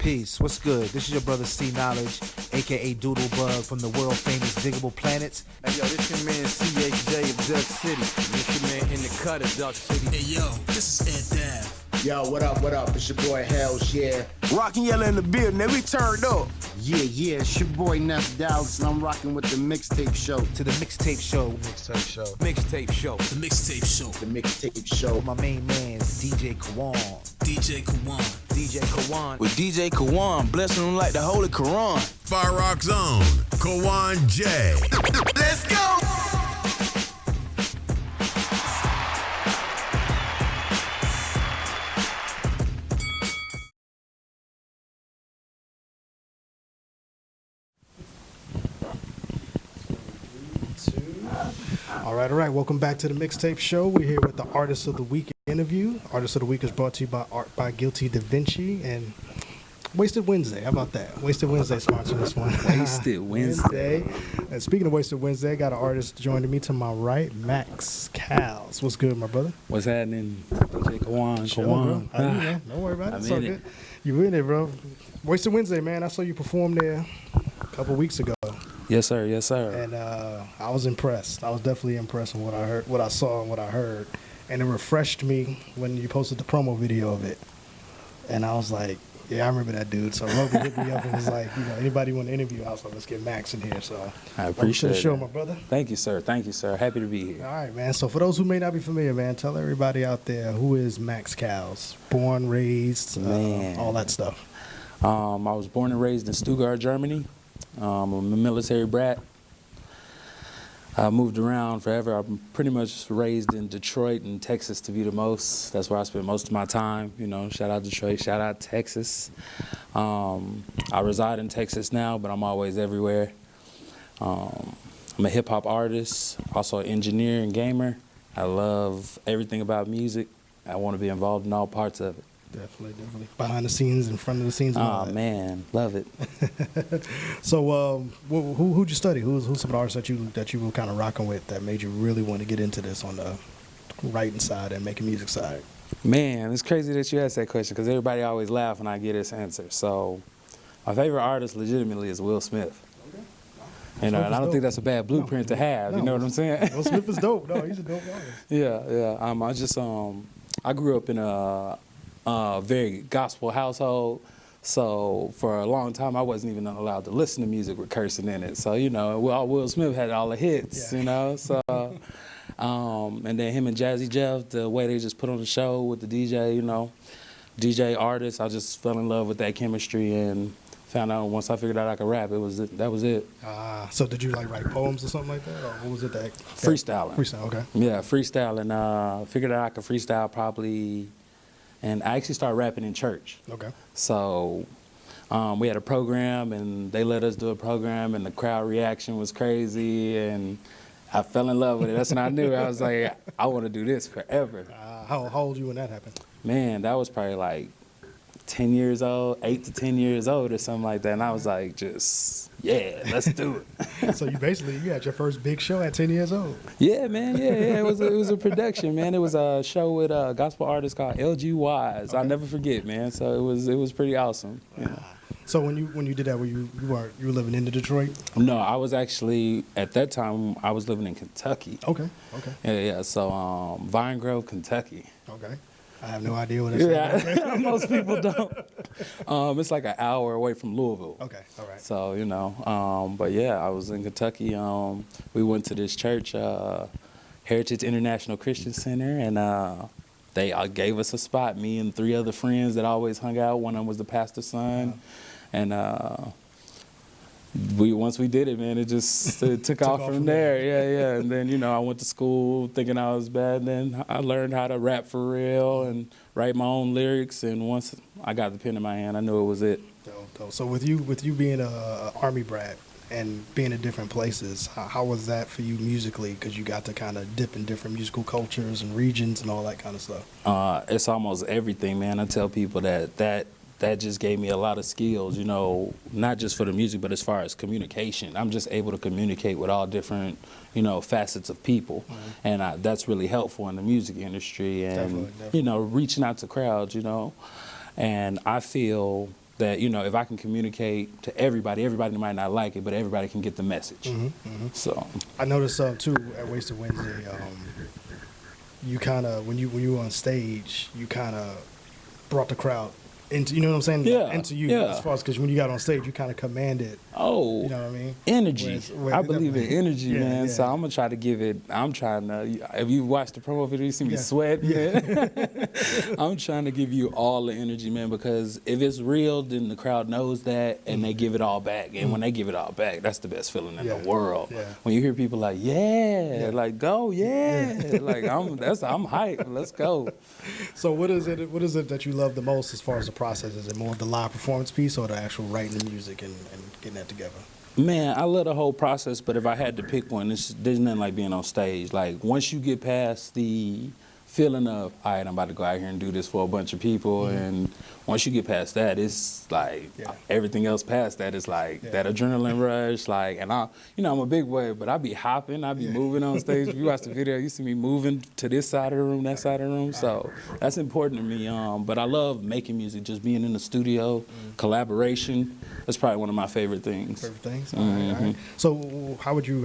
Peace. What's good? This is your brother C Knowledge, aka Doodlebug from the world famous Diggable Planets. Hey yo, this your man CHJ of Duck City. This your man in the cut of Duck City. Hey yo, this is Ed Dav. Yo, what up, what up? It's your boy Hells, yeah. Rockin' Yellow in the building, and we turned up. Yeah, it's your boy Ness Dallas, and I'm rocking with the Mixtape Show. To the Mixtape Show. Mixtape Show. Mixtape Show. The Mixtape Show. The Mixtape Show. My main man's DJ Kawan. DJ Kawan. DJ Kawan. With DJ Kawan, blessing him like the Holy Quran. Fire Rock Zone, Kawan J. Let's go! All right. Welcome back to the Mixtape Show. We're here with the Artist of the Week interview. Artist of the Week is brought to you by Art by Guilty Da Vinci and Wasted Wednesday. How about that? Wasted Wednesday sponsoring this one. Wasted Wednesday. And speaking of Wasted Wednesday, I got an artist joining me to my right, Maxx, Calzz. What's good, my brother? What's happening? DJ Kawan. Chill, bro. How you, man? Don't worry about it. It's all good. You in it, bro. Wasted Wednesday, man. I saw you perform there a couple weeks ago. Yes, sir. Yes, sir. And I was impressed. I was definitely impressed with what I heard, what I saw, and what I heard. And it refreshed me when you posted the promo video of it. And I was like, yeah, I remember that dude. So Logan hit me up and was like, anybody want to interview? I was like, let's get Maxx in here. So I appreciate the show, it. my brother. Thank you, sir. Thank you, sir. Happy to be here. All right, man. So for those who may not be familiar, man, tell everybody out there, who is Maxx Calzz? Born, raised, all that stuff. I was born and raised in Stuttgart, Germany. I'm a military brat. I moved around forever. I'm pretty much raised in Detroit and Texas to be the most. That's where I spend most of my time. Shout out Detroit, shout out Texas. I reside in Texas now, but I'm always everywhere. I'm a hip hop artist, also an engineer and gamer. I love everything about music. I want to be involved in all parts of it. Definitely. Behind the scenes, in front of the scenes. Oh, man. Love it. So who'd you study? Who's some of the artists that you were kind of rocking with that made you really want to get into this on the writing side and making music side? Man, it's crazy that you asked that question because everybody always laugh when I get this answer. So my favorite artist legitimately is Will Smith. And I don't think that's a bad blueprint to have. You know what I'm saying? Will Smith is dope. No, he's a dope artist. Yeah. I grew up in a very gospel household, so for a long time I wasn't even allowed to listen to music with cursing in it. So Will Smith had all the hits, So and then him and Jazzy Jeff, the way they just put on the show with the DJ, DJ artists, I just fell in love with that chemistry and found out once I figured out I could rap, that was it. So did you write poems or something like that, or what was it that? Freestyling. Freestyle, okay. Yeah, freestyling. Figured out I could freestyle probably. And I actually started rapping in church. Okay. So we had a program, and they let us do a program, and the crowd reaction was crazy, and I fell in love with it. That's when I knew. I was like, I want to do this forever. How old were you when that happened? Man, that was probably like 10 years old, 8 to 10 years old or something like that. And I was like, let's do it. So you had your first big show at 10 years old. Yeah, man. Yeah. It was a production, man. It was a show with a gospel artist called LG Wise. Okay. I'll never forget, man. So it was pretty awesome. Yeah. So when you did that, you were living in Detroit? No, I was actually at that time I was living in Kentucky. Okay. Yeah. So Vine Grove, Kentucky. Okay. I have no idea what it's like. Yeah, most people don't. It's like an hour away from Louisville. Okay, all right. So, but yeah, I was in Kentucky. We went to this church, Heritage International Christian Center, and they gave us a spot, me and 3 other friends that always hung out. One of them was the pastor's son. And once we did it, man, it just took off from there. Yeah. And then, I went to school thinking I was bad. And then I learned how to rap for real and write my own lyrics. And once I got the pen in my hand, I knew it was it. Dope. So with you being an Army brat and being in different places, how was that for you musically? Because you got to kind of dip in different musical cultures and regions and all that kind of stuff. It's almost everything, man. I tell people that just gave me a lot of skills, not just for the music, but as far as communication. I'm just able to communicate with all different, facets of people. Mm-hmm. And that's really helpful in the music industry and, definitely. Reaching out to crowds, And I feel that, you know, if I can communicate to everybody might not like it, but everybody can get the message. So I noticed too at Wasted Wednesday, you kind of when you were on stage, you kind of brought the crowd into, you know what I'm saying? Yeah, into you yeah. as far as, because when you got on stage, you kind of commanded. Oh, You know what I mean? energy. Whereas I believe in definitely- energy, Yeah, man. yeah. So I'm gonna try to give it. I'm trying to. If you watch the promo video, you see me Yeah. sweat, man. I'm trying to give you all the energy, man. Because if it's real, then the crowd knows that, and they give it all back. And when they give it all back, that's the best feeling in Yeah, the world. yeah. When you hear people like, yeah, like go, yeah, like I'm hyped. Let's go. So what is it that you love the most as far as the process? Is it more of the live performance piece or the actual writing the music and getting that together? Man, I love the whole process, but if I had to pick one, there's nothing like being on stage. Like, once you get past the feeling of, all right, I'm about to go out here and do this for a bunch of people, and once you get past that, it's like everything else past that is like that adrenaline rush. Like, and I'm a big boy, but I be hopping, I be moving on stage. If you watch the video, you see me moving to this side of the room, that side of the room. So that's important to me. But I love making music, just being in the studio, collaboration. That's probably one of my favorite things. Favorite things? All right. So how would you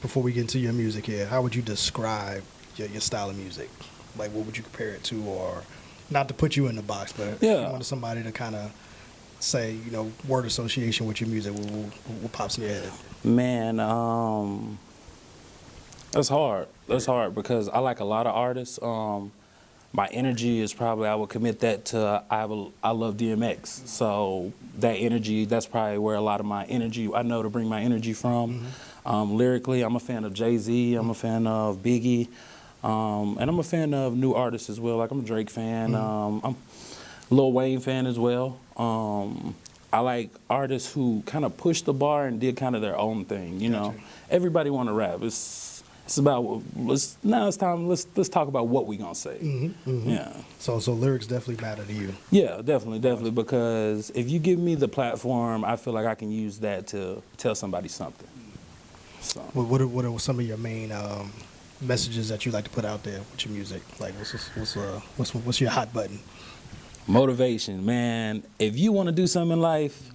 before we get into your music here, how would you describe your style of music? Like, what would you compare it to? Or not to put you in the box, but if you wanted somebody to kind of say, you know, word association with your music, what pops in your head? Man, that's hard. That's hard because I like a lot of artists. My energy is probably, I would commit that to, I love DMX. So that energy, that's probably where a lot of my energy, I know to bring my energy from. Lyrically, I'm a fan of Jay-Z, I'm a fan of Biggie, and I'm a fan of new artists as well. Like, I'm a Drake fan, I'm a Lil Wayne fan as well. I like artists who kind of pushed the bar and did kind of their own thing, you know. Everybody want to rap. It's about, now it's time, let's talk about what we gonna say. Yeah. So lyrics definitely matter to you. Yeah, definitely, because if you give me the platform, I feel like I can use that to tell somebody something. So. What are some of your main messages that you like to put out there with your music? Like, what's your hot button? Motivation, man. If you want to do something in life,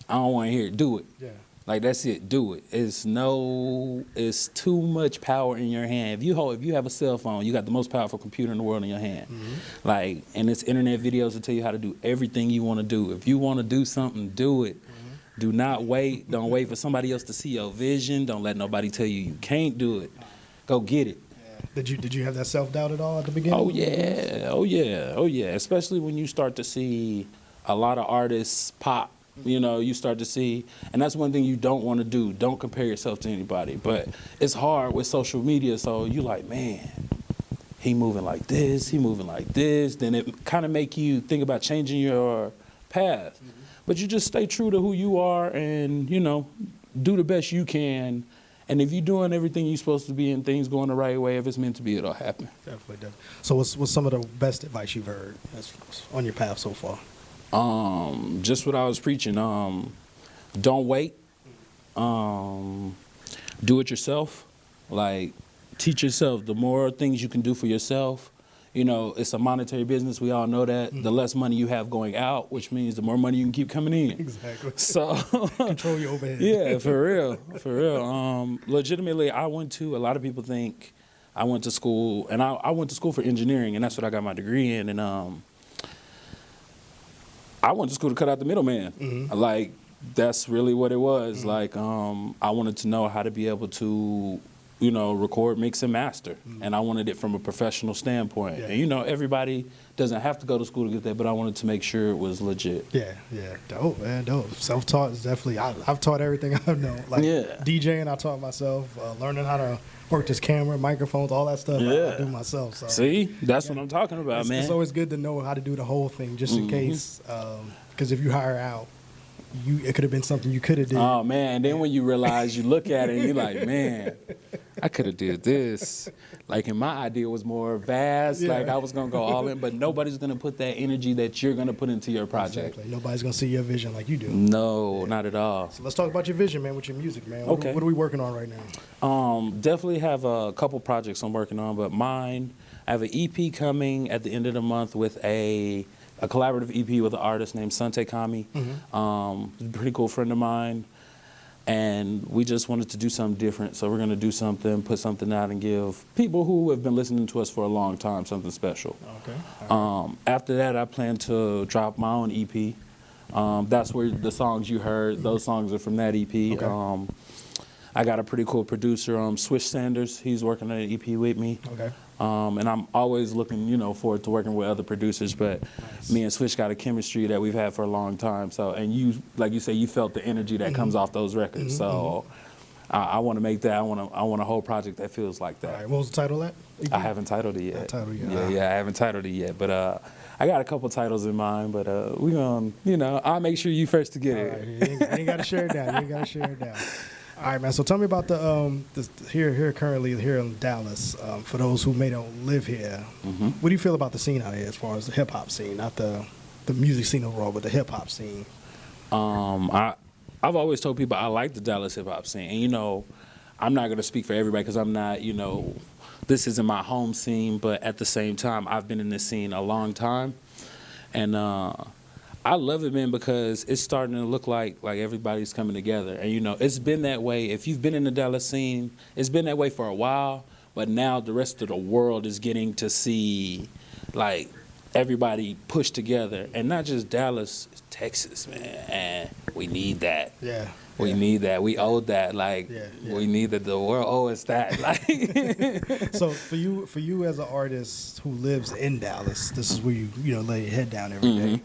I don't want to hear it. Do it. Yeah. Like, that's it. Do it. It's too much power in your hand. If you have a cell phone, you got the most powerful computer in the world in your hand. Like, and it's internet videos that tell you how to do everything you want to do. If you want to do something, do it. Do not wait. Don't wait for somebody else to see your vision. Don't let nobody tell you can't do it. Go get it. Did you have that self-doubt at all at the beginning? Oh yeah. Especially when you start to see a lot of artists pop. You know, you start to see, and that's one thing you don't want to do. Don't compare yourself to anybody. But it's hard with social media, so you like, man, he moving like this, he moving like this. Then it kind of make you think about changing your path. But you just stay true to who you are and, you know, do the best you can. And if you're doing everything you're supposed to be and things going the right way, if it's meant to be, it'll happen. Definitely. So what's some of the best advice you've heard that's on your path so far? Just what I was preaching. Don't wait. Do it yourself. Like, teach yourself. The more things you can do for yourself, you know, it's a monetary business. We all know that. The less money you have going out, which means the more money you can keep coming in. Exactly. So control your overhead. Yeah, for real. Legitimately, a lot of people think I went to school, and I went to school for engineering, and that's what I got my degree in. And I went to school to cut out the middleman. Like, that's really what it was. Like, I wanted to know how to be able to, you know, record, mix, and master. And I wanted it from a professional standpoint. And, you know, everybody doesn't have to go to school to get that, but I wanted to make sure it was legit. Yeah. Dope, man, dope. Self-taught is definitely, I've taught everything I know. Like, DJing, I taught myself. Learning how to work this camera, microphones, all that stuff, I do myself. So. See? That's what I'm talking about, man. It's always good to know how to do the whole thing, just in case. Because if you hire out, it could have been something you could have did. Oh, man. And then when you realize, you look at it and you're like, man, I could have did this. Like, and my idea was more vast. Like, I was going to go all in, but nobody's going to put that energy that you're going to put into your project. Exactly. Nobody's going to see your vision like you do. No, not at all. So let's talk about your vision, man, with your music, man. What are we working on right now? Definitely have a couple projects I'm working on, but mine, I have an EP coming at the end of the month with a a collaborative EP with an artist named Sante Kami. He's a pretty cool friend of mine. And we just wanted to do something different. So we're going to do something, put something out, and give people who have been listening to us for a long time something special. Okay. After that, I plan to drop my own EP. That's where the songs you heard, those songs are from that EP. Okay. I got a pretty cool producer, Swish Sanders. He's working on an EP with me. Okay. And I'm always looking, forward to working with other producers. But me and Swish got a chemistry that we've had for a long time. So, and you, like you say, you felt the energy that comes off those records. So, I want to make that. I want a whole project that feels like that. All right. What was the title of that? I haven't titled it yet. Not titled yet. Yeah, I haven't titled it yet. But I got a couple titles in mind. But we gonna, I'll make sure you first to get All it. right. You ain't got to share it down. You ain't got to share it down. All right, man. So tell me about the here currently here in Dallas. For those who may don't live here, what do you feel about the scene out here as far as the hip hop scene, not the music scene overall, but the hip hop scene? I've always told people I like the Dallas hip hop scene, and I'm not gonna speak for everybody because I'm not, this isn't my home scene, but at the same time, I've been in this scene a long time, and I love it, man, because it's starting to look like everybody's coming together. And, it's been that way. If you've been in the Dallas scene, it's been that way for a while. But now the rest of the world is getting to see, everybody push together. And not just Dallas, it's Texas, man. And we need that. Yeah. We need that. We owe that. We need that. The world owes us that. So for you as an artist who lives in Dallas, this is where you lay your head down every day.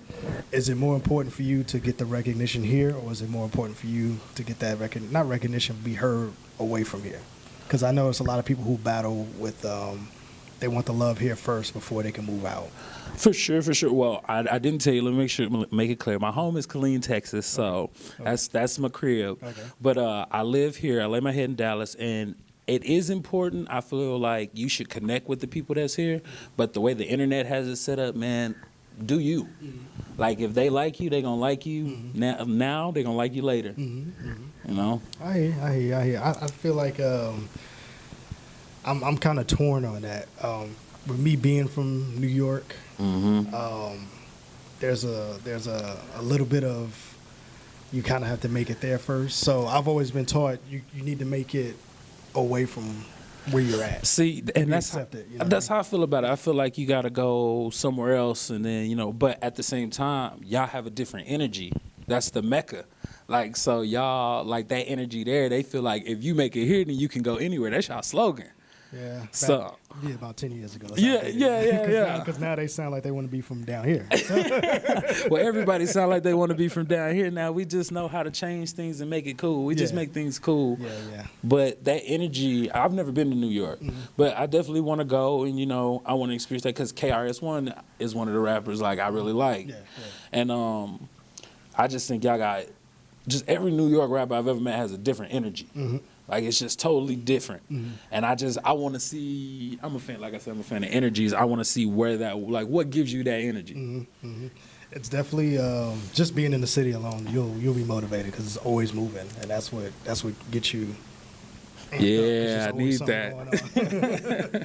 Is it more important for you to get the recognition here, or is it more important for you to get that not recognition, be heard away from here? Because I know it's a lot of people who battle with they want the love here first before they can move out. For sure. Well, I didn't tell you. Let me make it clear. My home is Killeen, Texas, so that's my crib. Okay. But I live here. I lay my head in Dallas, and it is important. I feel like you should connect with the people that's here. But the way the internet has it set up, man, do you? If they like you, they gonna like you. Now they gonna like you later. I hear. I feel like I'm kind of torn on that. With me being from New York, there's a little bit of you kind of have to make it there first. So I've always been taught you need to make it away from where you're at. See, and that's how I feel about it. I feel like you got to go somewhere else, and then but at the same time, y'all have a different energy. That's the Mecca. So y'all that energy there. They feel like if you make it here, then you can go anywhere. That's y'all slogan. Yeah. So about 10 years ago. Yeah. Because now they sound like they want to be from down here. Well, everybody sound like they want to be from down here now. We just know how to change things and make it cool. We just make things cool. Yeah. But that energy, I've never been to New York, but I definitely want to go, and I want to experience that because KRS-One is one of the rappers I really like. Yeah. And I just think y'all got just every New York rapper I've ever met has a different energy. It's just totally different. And I want to see, I'm a fan, like I said, I'm a fan of energies. I want to see where that, what gives you that energy. It's definitely, just being in the city alone, you'll be motivated because it's always moving. And that's what gets you. Yeah, I need that.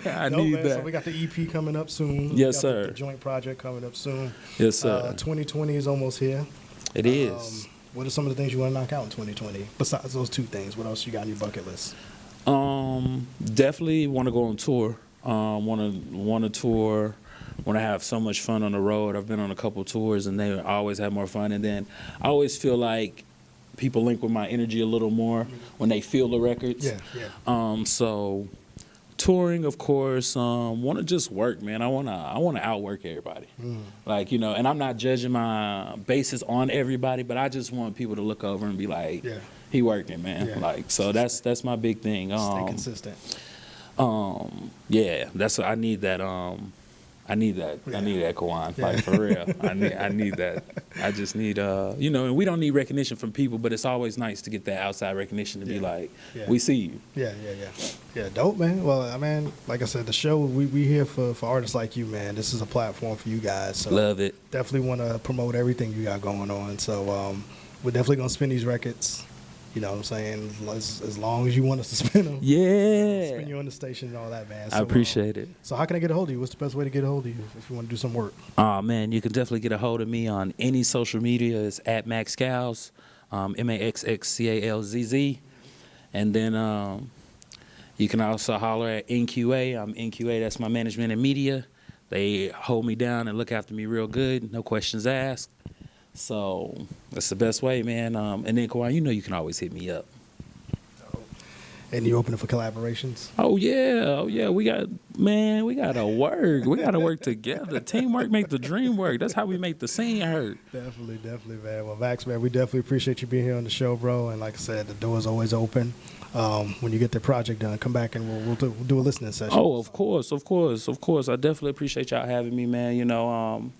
I need that. So we got the EP coming up soon. Yes, sir. The joint project coming up soon. Yes, sir. 2020 is almost here. It is. What are some of the things you want to knock out in 2020? Besides those two things, what else you got on your bucket list? Definitely want to go on tour. Want to tour. Want to have so much fun on the road. I've been on a couple tours, and they always have more fun. And then I always feel like people link with my energy a little more when they feel the records. Yeah. So touring, of course. Want to just work, man. I want to outwork everybody. And I'm not judging my bases on everybody, but I just want people to look over and be like, he working, man. Yeah. So that's my big thing. Stay consistent. That's what I need. That I need that. I need that, Kawan. For real. I need that. I just need and we don't need recognition from people, but it's always nice to get that outside recognition to be like, we see you. Yeah, dope, man. Well, man, like I said, the show we here for artists like you, man. This is a platform for you guys. So love it. Definitely want to promote everything you got going on. So we're definitely gonna spin these records. You know what I'm saying? As long as you want us to spin them. Yeah. Spin you on the station and all that, man. I appreciate it. So how can I get a hold of you? What's the best way to get a hold of you if you want to do some work? Oh, man, you can definitely get a hold of me on any social media. It's at Maxx Calzz, MaxxCalzz. And then you can also holler at NQA. I'm NQA, that's my management and media. They hold me down and look after me real good, no questions asked. So that's the best way, man. And then, Kawan, you know you can always hit me up. And you opening for collaborations? Oh yeah. We gotta work. We gotta work together. Teamwork make the dream work. That's how we make the scene hurt. Definitely, man. Well, Maxx, man, we definitely appreciate you being here on the show, bro. And like I said, the door is always open. When you get the project done, come back and we'll do a listening session. Oh, of course. I definitely appreciate y'all having me, man. You know,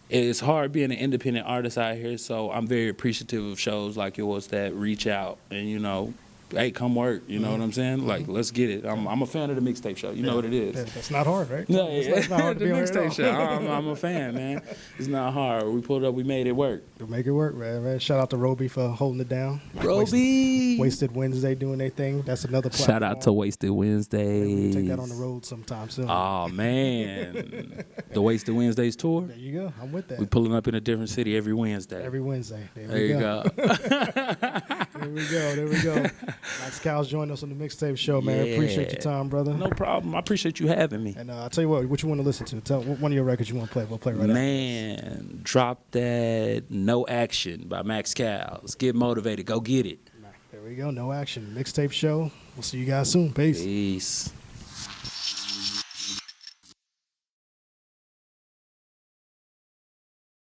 it's hard being an independent artist out here, so I'm very appreciative of shows like yours that reach out and, you know, hey, come work. You know what I'm saying? Like, let's get it. I'm a fan of the mixtape show. You know what it is. Yeah, that's not hard, right? No, it's not hard to the be on here at all. mixtape show. I'm a fan, man. It's not hard. We pulled up. We made it work. To make it work, man. Shout out to Roby for holding it down. Roby. Wasted Wednesday doing their thing. That's another platform. Shout out to Wasted Wednesdays. We'll take that on the road sometime soon. Oh, man. The Wasted Wednesdays tour. There you go. I'm with that. We pulling up in a different city every Wednesday. Every Wednesday. There you go. There we go. Maxx Calzz joined us on the mixtape show, man. Yeah. Appreciate your time, brother. No problem. I appreciate you having me. And I'll tell you what you want to listen to. Tell one of your records you want to play. We'll play right Man, drop that No Action by Maxx Calzz. Get motivated. Go get it. after. There we go. No Action mixtape show. We'll see you guys soon. Peace. Peace.